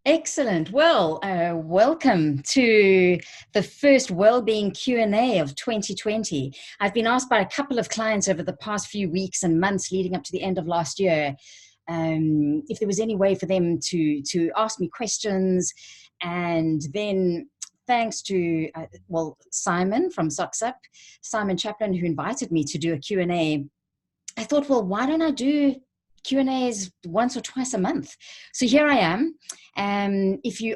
Excellent. Well, welcome to the first Wellbeing Q&A of 2020. I've been asked by a couple of clients over the past few weeks and months leading up to the end of last year if there was any way for them to ask me questions. And then thanks to, Simon from Socks Up, Simon Chaplin, who invited me to do a Q&A, I thought, well, why don't I do Q&As once or twice a month? So here I am. If you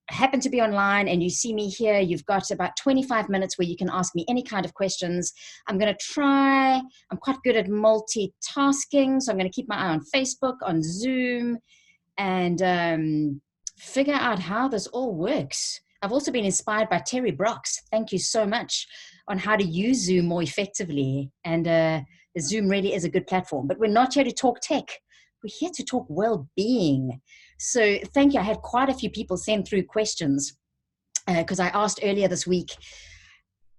happen to be online and you see me here, you've got about 25 minutes where you can ask me any kind of questions. I'm quite good at multitasking, so I'm going to keep my eye on Facebook, on Zoom, and figure out how this all works. I've also been inspired by Terry Brock's, thank you so much, on how to use Zoom more effectively. And Zoom really is a good platform, but we're not here to talk tech. We're here to talk well-being. So thank you. I had quite a few people send through questions because I asked earlier this week,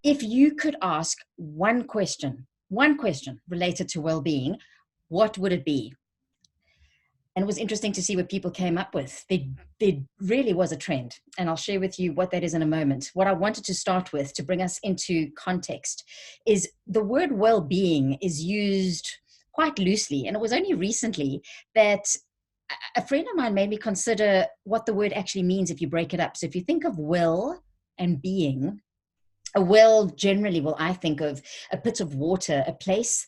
if you could ask one question related to well-being, what would it be? And it was interesting to see what people came up with. There really was a trend, and I'll share with you what that is in a moment. What I wanted to start with to bring us into context is the word well-being is used quite loosely, and it was only recently that a friend of mine made me consider what the word actually means if you break it up. So if you think of well and being, a well generally, well, I think of a pit of water, a place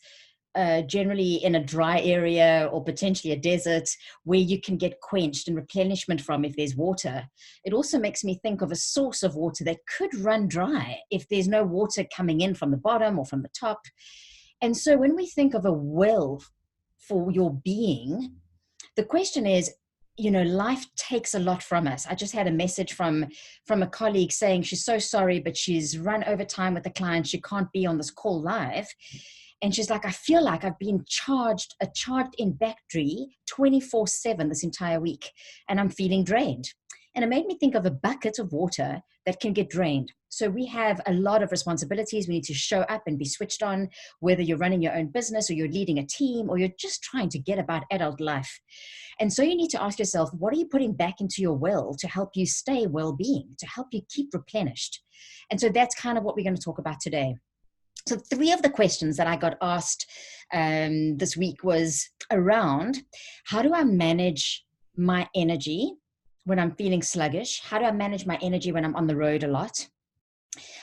generally in a dry area or potentially a desert where you can get quenched and replenishment from if there's water. It also makes me think of a source of water that could run dry if there's no water coming in from the bottom or from the top. And so when we think of a well for your being, the question is, life takes a lot from us. I just had a message from a colleague saying she's so sorry, but she's run over time with the client. She can't be on this call live. And she's like, I feel like I've been charged in battery 24/7 this entire week, and I'm feeling drained. And it made me think of a bucket of water that can get drained. So we have a lot of responsibilities. We need to show up and be switched on, whether you're running your own business or you're leading a team or you're just trying to get about adult life. And so you need to ask yourself, what are you putting back into your well to help you stay well-being, to help you keep replenished? And so that's kind of what we're going to talk about today. So 3 of the questions that I got asked this week was around, how do I manage my energy when I'm feeling sluggish? How do I manage my energy when I'm on the road a lot?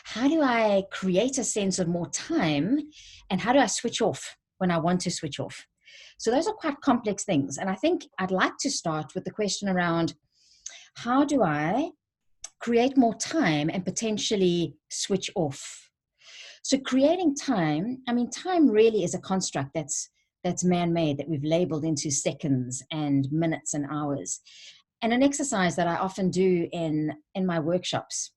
How do I create a sense of more time? And how do I switch off when I want to switch off? So those are quite complex things. And I think I'd like to start with the question around, how do I create more time and potentially switch off? So creating time, time really is a construct that's man-made, that we've labeled into seconds and minutes and hours. And an exercise that I often do in my workshops,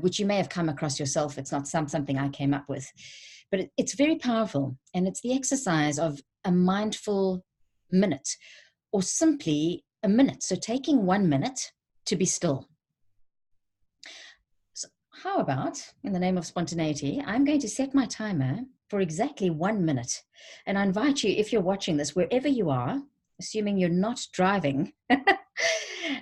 which you may have come across yourself, it's not something I came up with, but it's very powerful. And it's the exercise of a mindful minute, or simply a minute. So taking 1 minute to be still. How about, in the name of spontaneity, I'm going to set my timer for exactly 1 minute. And I invite you, if you're watching this, wherever you are, assuming you're not driving,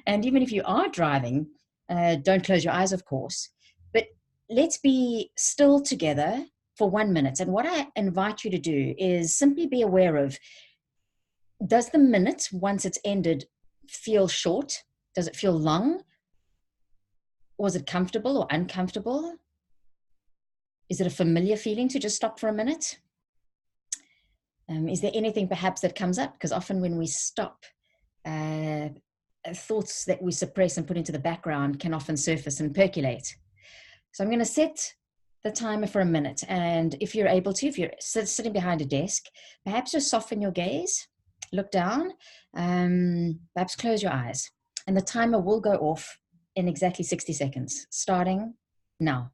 and even if you are driving, don't close your eyes, of course, but let's be still together for 1 minute. And what I invite you to do is simply be aware of, does the minute, once it's ended, feel short? Does it feel long? Was it comfortable or uncomfortable? Is it a familiar feeling to just stop for a minute? Is there anything perhaps that comes up? Because often when we stop, thoughts that we suppress and put into the background can often surface and percolate. So I'm going to set the timer for a minute. And if you're able to, if you're sitting behind a desk, perhaps just soften your gaze, look down, perhaps close your eyes. And the timer will go off in exactly 60 seconds, starting now.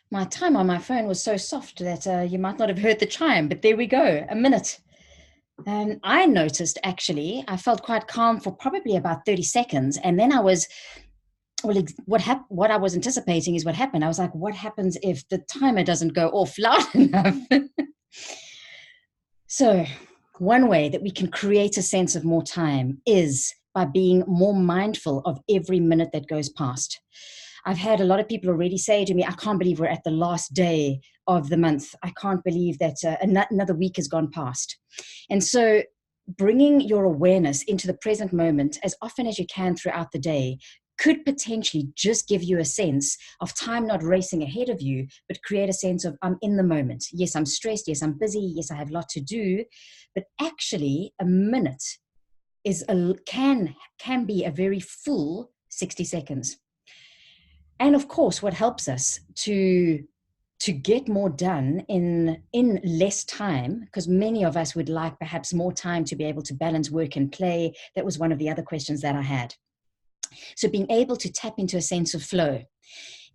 My time on my phone was so soft that you might not have heard the chime, but there we go, a minute. And I noticed, actually, I felt quite calm for probably about 30 seconds. And then I was, well, what I was anticipating is what happened. I was like, what happens if the timer doesn't go off loud enough? So one way that we can create a sense of more time is by being more mindful of every minute that goes past. I've had a lot of people already say to me, I can't believe we're at the last day of the month. I can't believe that another week has gone past. And so bringing your awareness into the present moment as often as you can throughout the day could potentially just give you a sense of time not racing ahead of you, but create a sense of I'm in the moment. Yes, I'm stressed. Yes, I'm busy. Yes, I have a lot to do. But actually, a minute can be a very full 60 seconds. And of course, what helps us to get more done in less time, because many of us would like perhaps more time to be able to balance work and play. That was one of the other questions that I had. So being able to tap into a sense of flow.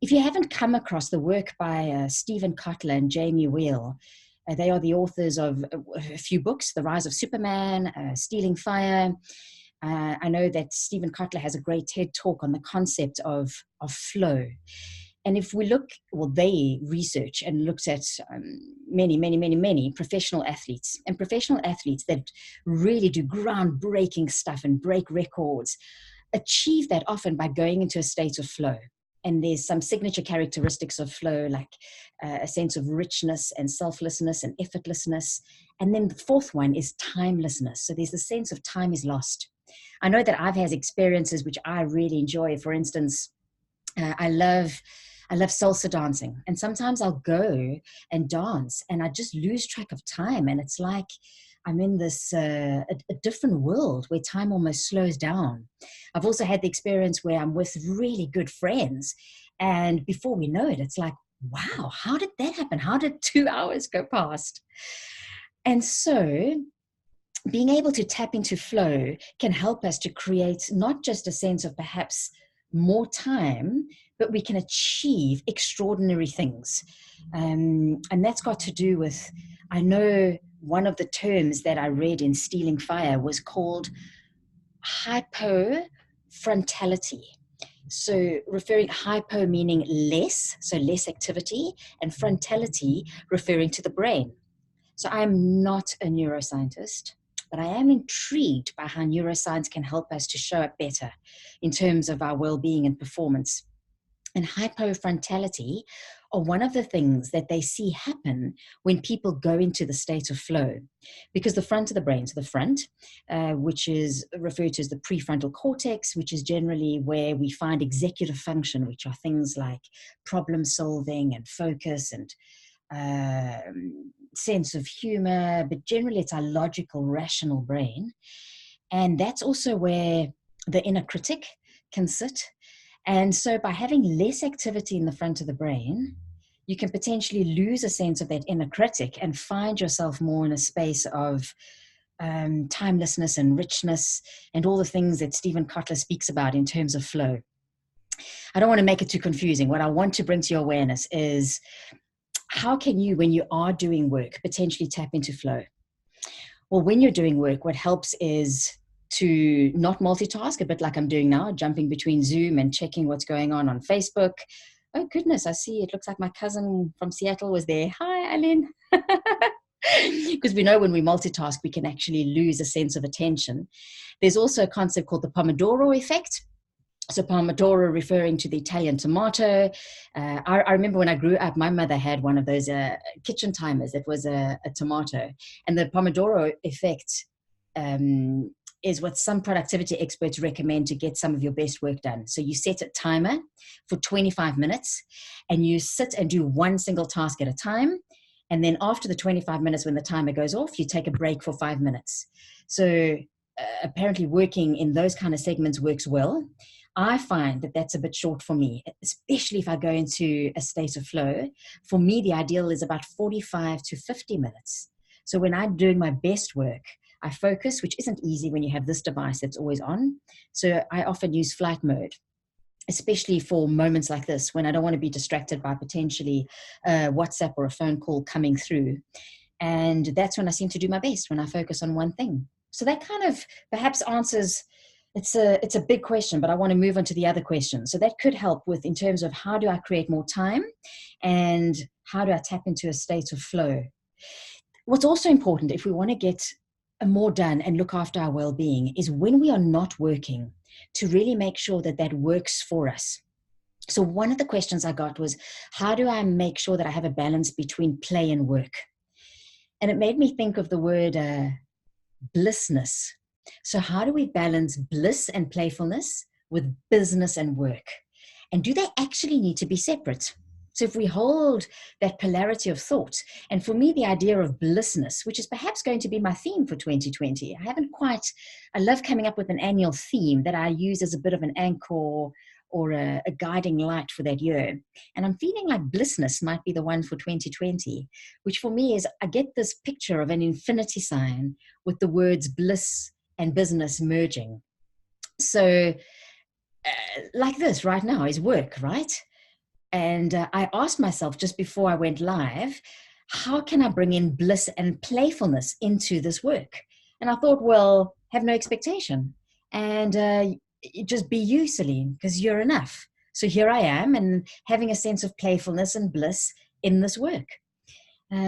If you haven't come across the work by Stephen Kotler and Jamie Wheel, they are the authors of a few books, The Rise of Superman, Stealing Fire. I know that Stephen Kotler has a great TED talk on the concept of flow. And if we look, well, they research and looked at many professional athletes that really do groundbreaking stuff and break records, achieve that often by going into a state of flow. And there's some signature characteristics of flow, like a sense of richness and selflessness and effortlessness. And then the fourth one is timelessness. So there's the sense of time is lost. I know that I've had experiences which I really enjoy. For instance, I love salsa dancing, and sometimes I'll go and dance and I just lose track of time, and it's like I'm in this a different world where time almost slows down. I've also had the experience where I'm with really good friends, and before we know it, it's like, wow, how did that happen? How did 2 hours go past? And so being able to tap into flow can help us to create not just a sense of perhaps more time, but we can achieve extraordinary things. And that's got to do with, I know one of the terms that I read in Stealing Fire was called hypofrontality. So referring hypo meaning less, so less activity, and frontality referring to the brain. So I'm not a neuroscientist, but I am intrigued by how neuroscience can help us to show up better in terms of our well-being and performance. And hypofrontality are one of the things that they see happen when people go into the state of flow, because the front of the brain, so the front, which is referred to as the prefrontal cortex, which is generally where we find executive function, which are things like problem solving and focus and sense of humor, but generally it's our logical, rational brain. And that's also where the inner critic can sit. And so by having less activity in the front of the brain, you can potentially lose a sense of that inner critic and find yourself more in a space of timelessness and richness and all the things that Stephen Kotler speaks about in terms of flow. I don't want to make it too confusing. What I want to bring to your awareness is, how can you, when you are doing work, potentially tap into flow? Well, when you're doing work, what helps is to not multitask, a bit like I'm doing now, jumping between Zoom and checking what's going on Facebook. Oh, goodness, I see. It looks like my cousin from Seattle was there. Hi, Eileen. Because we know when we multitask, we can actually lose a sense of attention. There's also a concept called the Pomodoro effect. So Pomodoro referring to the Italian tomato. I remember when I grew up, my mother had one of those kitchen timers that was a tomato. And the Pomodoro effect is what some productivity experts recommend to get some of your best work done. So you set a timer for 25 minutes and you sit and do one single task at a time. And then after the 25 minutes, when the timer goes off, you take a break for 5 minutes. So apparently working in those kind of segments works well. I find that that's a bit short for me, especially if I go into a state of flow. For me, the ideal is about 45 to 50 minutes. So when I'm doing my best work, I focus, which isn't easy when you have this device that's always on. So I often use flight mode. especially for moments like this when I don't want to be distracted by potentially a WhatsApp or a phone call coming through. And that's when I seem to do my best, when I focus on one thing. So that kind of perhaps answers, it's a big question, but I want to move on to the other question. So that could help with, in terms of how do I create more time and how do I tap into a state of flow. What's also important, if we want to get more done and look after our well-being, is when we are not working, to really make sure that that works for us. So one of the questions I got was, how do I make sure that I have a balance between play and work? And it made me think of the word blissness. So how do we balance bliss and playfulness with business and work? And do they actually need to be separate? So if we hold that polarity of thought, and for me, the idea of blissness, which is perhaps going to be my theme for 2020, I love coming up with an annual theme that I use as a bit of an anchor or a guiding light for that year. And I'm feeling like blissness might be the one for 2020, which for me is, I get this picture of an infinity sign with the words bliss and business merging. So like this right now is work, right? And I asked myself just before I went live, how can I bring in bliss and playfulness into this work? And I thought, well, have no expectation. And just be you, Celynn, because you're enough. So here I am, and having a sense of playfulness and bliss in this work.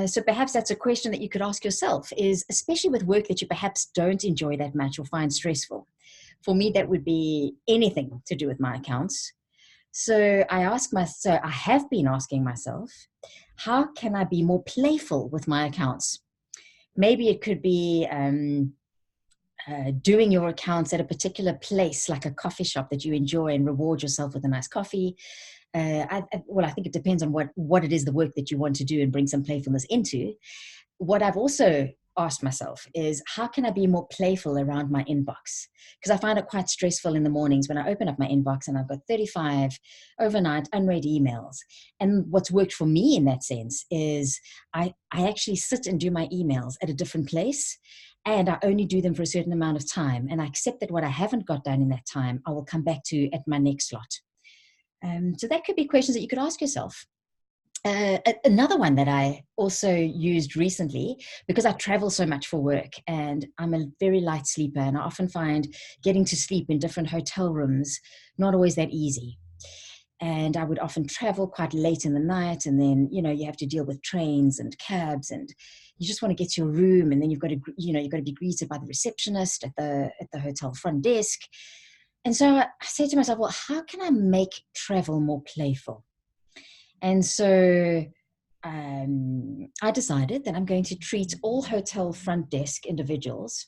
So perhaps that's a question that you could ask yourself, is especially with work that you perhaps don't enjoy that much or find stressful. For me, that would be anything to do with my accounts. So I have been asking myself, how can I be more playful with my accounts? Maybe it could be doing your accounts at a particular place, like a coffee shop that you enjoy, and reward yourself with a nice coffee. I think it depends on what it is, the work that you want to do, and bring some playfulness into. What I've also asked myself is, how can I be more playful around my inbox? Because I find it quite stressful in the mornings when I open up my inbox and I've got 35 overnight unread emails. And what's worked for me in that sense is I actually sit and do my emails at a different place, and I only do them for a certain amount of time. And I accept that what I haven't got done in that time, I will come back to at my next slot. So that could be questions that you could ask yourself. Another one that I also used recently, because I travel so much for work and I'm a very light sleeper, and I often find getting to sleep in different hotel rooms not always that easy. And I would often travel quite late in the night, and then, you have to deal with trains and cabs, and you just want to get to your room, and then you've got to be greeted by the receptionist at the hotel front desk. And so I said to myself, well, how can I make travel more playful? And so I decided that I'm going to treat all hotel front desk individuals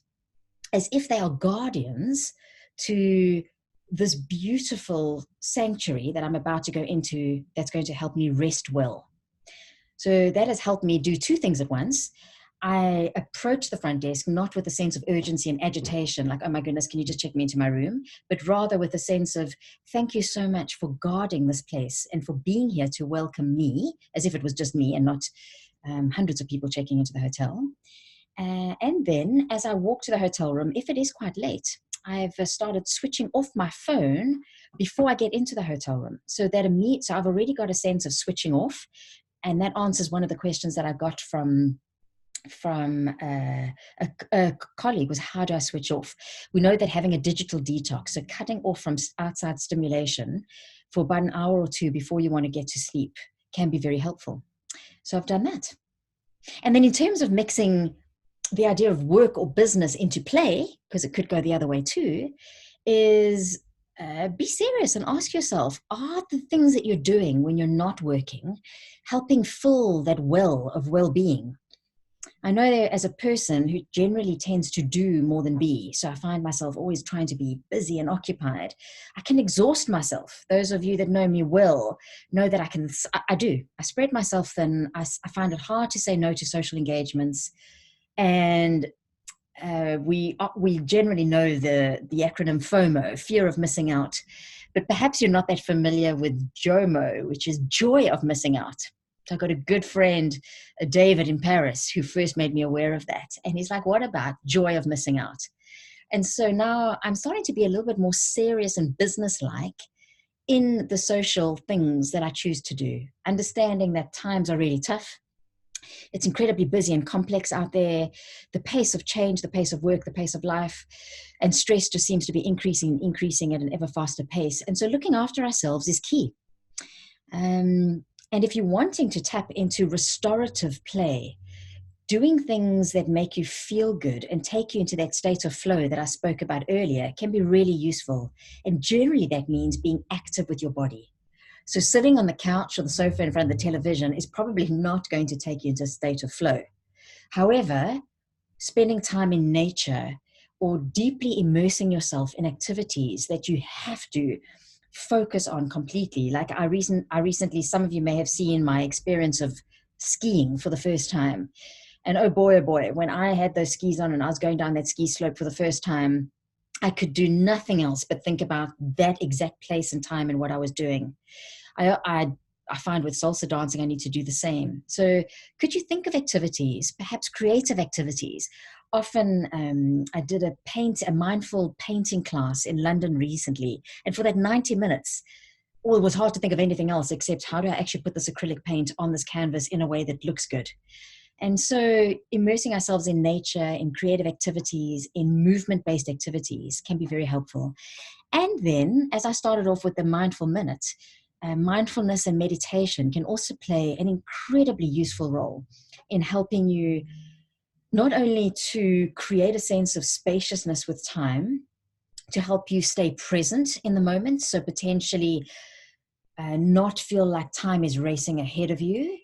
as if they are guardians to this beautiful sanctuary that I'm about to go into, that's going to help me rest well. So that has helped me do two things at once. I approach the front desk not with a sense of urgency and agitation, like, oh my goodness, can you just check me into my room? But rather with a sense of, thank you so much for guarding this place and for being here to welcome me, as if it was just me and not hundreds of people checking into the hotel. And then as I walk to the hotel room, if it is quite late, I've started switching off my phone before I get into the hotel room. So I've already got a sense of switching off. And that answers one of the questions that I got from a colleague, was, how do I switch off? We know that having a digital detox, so cutting off from outside stimulation for about an hour or two before you want to get to sleep, can be very helpful. So I've done that. And then in terms of mixing the idea of work or business into play, because it could go the other way too, is be serious and ask yourself, are the things that you're doing when you're not working helping fill that well of well-being? I know that as a person who generally tends to do more than be, so I find myself always trying to be busy and occupied, I can exhaust myself. Those of you that know me well know that I do. I spread myself thin. I find it hard to say no to social engagements. And we generally know the acronym FOMO, fear of missing out. But perhaps you're not that familiar with JOMO, which is joy of missing out. So I've got a good friend, David in Paris, who first made me aware of that. And he's like, what about joy of missing out? And so now I'm starting to be a little bit more serious and businesslike in the social things that I choose to do, understanding that times are really tough. It's incredibly busy and complex out there. The pace of change, the pace of work, the pace of life, and stress just seems to be increasing at an ever faster pace. And so looking after ourselves is key. And if you're wanting to tap into restorative play, doing things that make you feel good and take you into that state of flow that I spoke about earlier can be really useful. And generally that means being active with your body. So sitting on the couch or the sofa in front of the television is probably not going to take you into a state of flow. However, spending time in nature or deeply immersing yourself in activities that you have to focus on completely. Like I recently, some of you may have seen my experience of skiing for the first time. And oh boy, when I had those skis on and I was going down that ski slope for the first time, I could do nothing else but think about that exact place and time and what I was doing. I find with salsa dancing, I need to do the same. So could you think of activities, perhaps creative activities? Often I did a mindful painting class in London recently. And for that 90 minutes, well, it was hard to think of anything else except how do I actually put this acrylic paint on this canvas in a way that looks good? And so immersing ourselves in nature, in creative activities, in movement-based activities can be very helpful. And then, as I started off with the mindful minute, mindfulness and meditation can also play an incredibly useful role in helping you not only to create a sense of spaciousness with time, to help you stay present in the moment, so potentially not feel like time is racing ahead of you,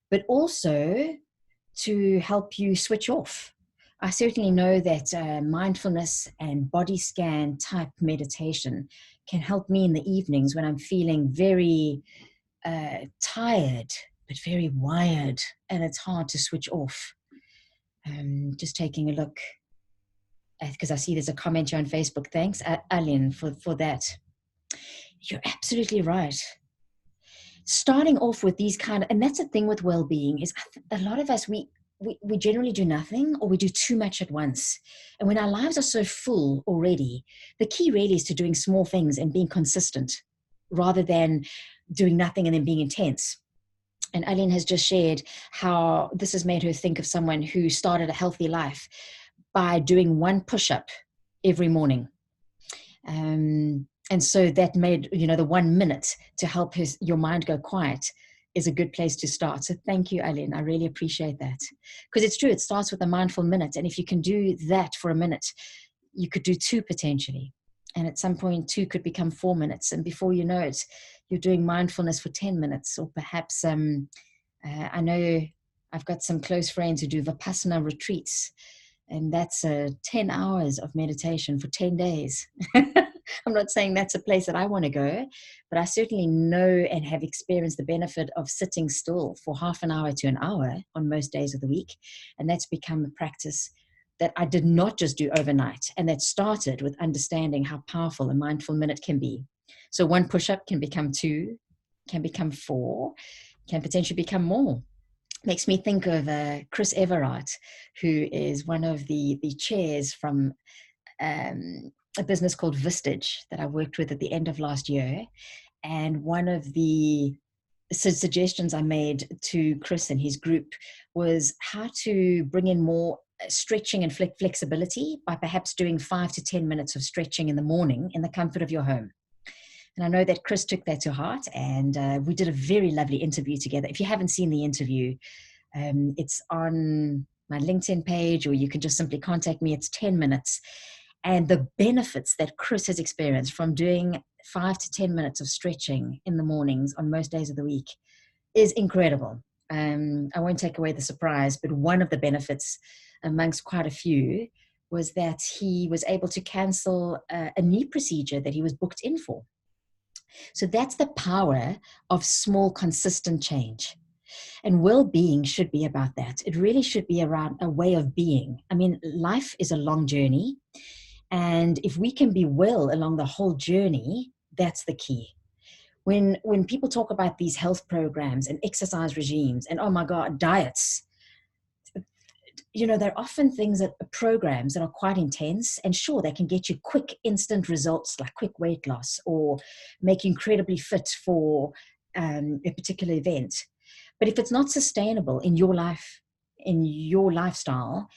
but also to help you switch off. I certainly know that mindfulness and body scan type meditation can help me in the evenings when I'm feeling very tired, but very wired, and it's hard to switch off. Just taking a look, because I see there's a comment here on Facebook. Thanks, Alin, for that. You're absolutely right. Starting off with these and that's the thing with well-being, is a lot of us, we generally do nothing, or we do too much at once. And when our lives are so full already, the key really is to doing small things and being consistent rather than doing nothing and then being intense. And Eileen has just shared how this has made her think of someone who started a healthy life by doing one push-up every morning. And so that made, the 1 minute to help your mind go quiet is a good place to start. So thank you, Eileen. I really appreciate that. Because it's true, it starts with a mindful minute. And if you can do that for a minute, you could do 2 potentially. And at some point, 2 could become 4 minutes. And before you know it, you're doing mindfulness for 10 minutes. Or perhaps, I know I've got some close friends who do Vipassana retreats. And that's 10 hours of meditation for 10 days. I'm not saying that's a place that I want to go, but I certainly know and have experienced the benefit of sitting still for half an hour to an hour on most days of the week. And that's become a practice that I did not just do overnight. And that started with understanding how powerful a mindful minute can be. So 1 push-up can become 2, can become 4, can potentially become more. Makes me think of Chris Everard, who is one of the chairs from a business called Vistage that I worked with at the end of last year. And one of the suggestions I made to Chris and his group was how to bring in more stretching and flexibility by perhaps doing 5 to 10 minutes of stretching in the morning in the comfort of your home. And I know that Chris took that to heart, and we did a very lovely interview together. If you haven't seen the interview, it's on my LinkedIn page, or you can just simply contact me. It's 10 minutes. And the benefits that Chris has experienced from doing 5 to 10 minutes of stretching in the mornings on most days of the week is incredible. I won't take away the surprise, but one of the benefits amongst quite a few was that he was able to cancel a knee procedure that he was booked in for. So that's the power of small, consistent change. And well-being should be about that. It really should be around a way of being. I mean, life is a long journey. And if we can be well along the whole journey, that's the key. When people talk about these health programs and exercise regimes and, oh my God, diets, there are often things that programs that are quite intense, and sure, they can get you quick, instant results like quick weight loss or make you incredibly fit for a particular event. But if it's not sustainable in your life, in your lifestyle,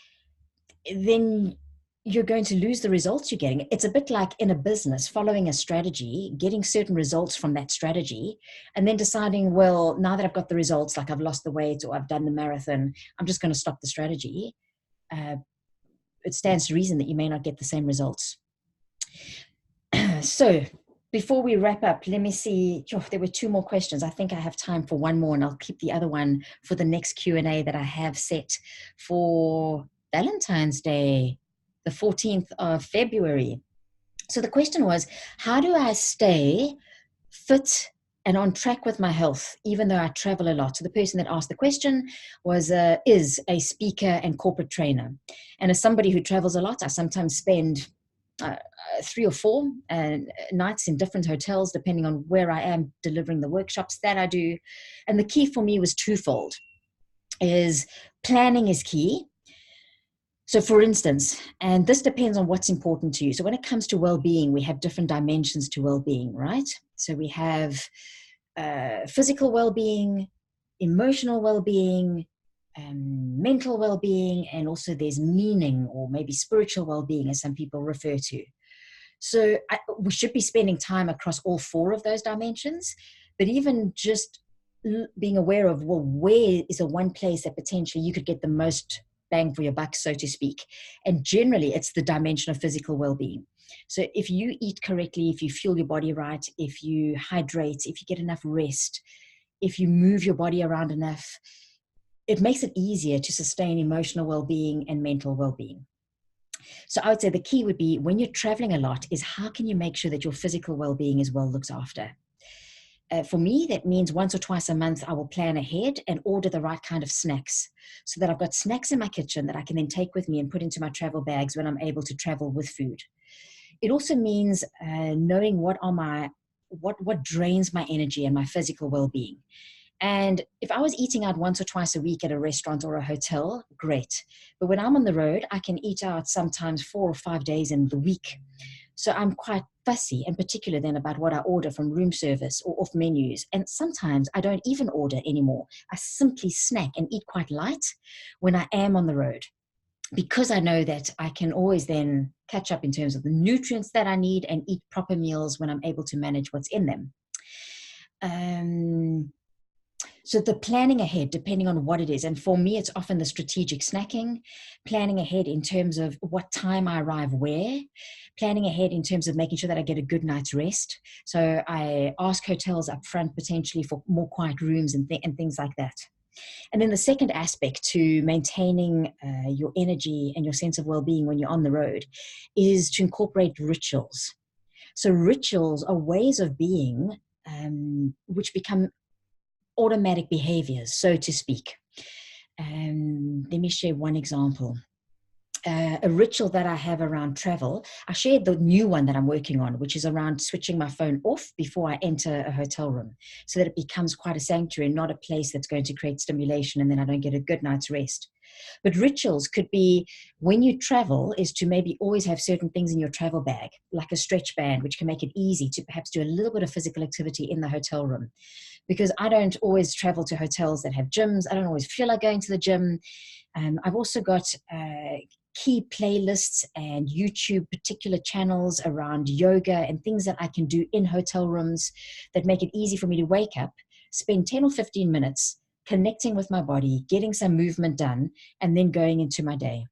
then you're going to lose the results you're getting. It's a bit like in a business, following a strategy, getting certain results from that strategy, and then deciding, well, now that I've got the results, like I've lost the weight or I've done the marathon, I'm just going to stop the strategy. It stands to reason that you may not get the same results. So before we wrap up, let me see. There were 2 more questions. I think I have time for one more, and I'll keep the other one for the next Q&A that I have set for Valentine's Day, the 14th of February. So the question was, how do I stay fit and on track with my health, even though I travel a lot? So the person that asked the question is a speaker and corporate trainer. And as somebody who travels a lot, I sometimes spend 3 or 4 nights in different hotels, depending on where I am delivering the workshops that I do. And the key for me was twofold. Is planning is key. So for instance, and this depends on what's important to you. So when it comes to well-being, we have different dimensions to well-being, right? So we have physical well-being, emotional well-being, mental well-being, and also there's meaning or maybe spiritual well-being, as some people refer to. So we should be spending time across all 4 of those dimensions, but even just being aware of, well, where is the one place that potentially you could get the most bang for your buck, so to speak. And generally, it's the dimension of physical well-being. So if you eat correctly, if you fuel your body right, if you hydrate, if you get enough rest, if you move your body around enough, it makes it easier to sustain emotional well-being and mental well-being. So I would say the key would be, when you're traveling a lot, is how can you make sure that your physical well-being is well looked after? For me, that means once or twice a month, I will plan ahead and order the right kind of snacks, so that I've got snacks in my kitchen that I can then take with me and put into my travel bags when I'm able to travel with food. It also means knowing what drains my energy and my physical well-being. And if I was eating out once or twice a week at a restaurant or a hotel, great. But when I'm on the road, I can eat out sometimes 4 or 5 days in the week. So I'm quite fussy and particular then about what I order from room service or off menus. And sometimes I don't even order anymore. I simply snack and eat quite light when I am on the road, because I know that I can always then catch up in terms of the nutrients that I need and eat proper meals when I'm able to manage what's in them. So the planning ahead, depending on what it is. And for me, it's often the strategic snacking, planning ahead in terms of what time I arrive where, planning ahead in terms of making sure that I get a good night's rest. So I ask hotels up front potentially for more quiet rooms and things like that. And then the second aspect to maintaining your energy and your sense of well-being when you're on the road is to incorporate rituals. So rituals are ways of being which become automatic behaviors, so to speak. Let me share one example. A ritual that I have around travel. I shared the new one that I'm working on, which is around switching my phone off before I enter a hotel room, so that it becomes quite a sanctuary, not a place that's going to create stimulation and then I don't get a good night's rest. But rituals could be, when you travel, is to maybe always have certain things in your travel bag, like a stretch band, which can make it easy to perhaps do a little bit of physical activity in the hotel room. Because I don't always travel to hotels that have gyms. I don't always feel like going to the gym. I've also got key playlists and YouTube particular channels around yoga and things that I can do in hotel rooms that make it easy for me to wake up, spend 10 or 15 minutes connecting with my body, getting some movement done, and then going into my day.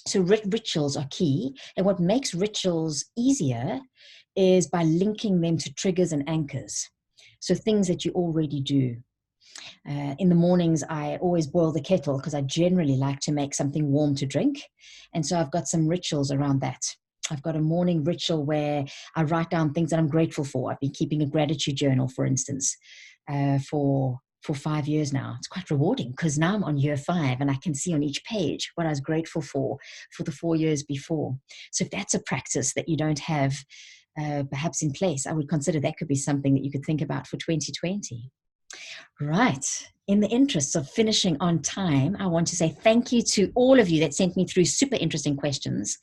So rituals are key. And what makes rituals easier is by linking them to triggers and anchors. So things that you already do. In the mornings, I always boil the kettle because I generally like to make something warm to drink. And so I've got some rituals around that. I've got a morning ritual where I write down things that I'm grateful for. I've been keeping a gratitude journal, for instance, for 5 years now. It's quite rewarding because now I'm on year 5 and I can see on each page what I was grateful for the 4 years before. So if that's a practice that you don't have perhaps in place, I would consider that could be something that you could think about for 2020. Right. in the interests of finishing on time, I want to say thank you to all of you that sent me through super interesting questions.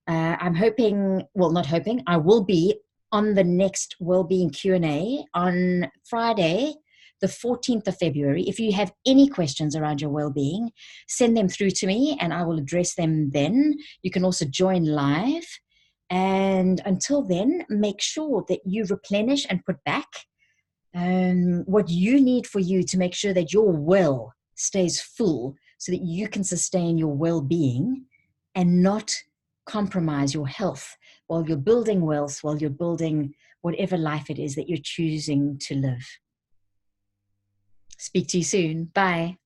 I'm hoping, well, not hoping, I will be on the next Wellbeing Q&A on Friday, the 14th of February. If you have any questions around your well-being, send them through to me and I will address them then. You can also join live. And until then, make sure that you replenish and put back what you need for you to make sure that your well stays full so that you can sustain your well-being and not compromise your health while you're building wealth, while you're building whatever life it is that you're choosing to live. Speak to you soon. Bye.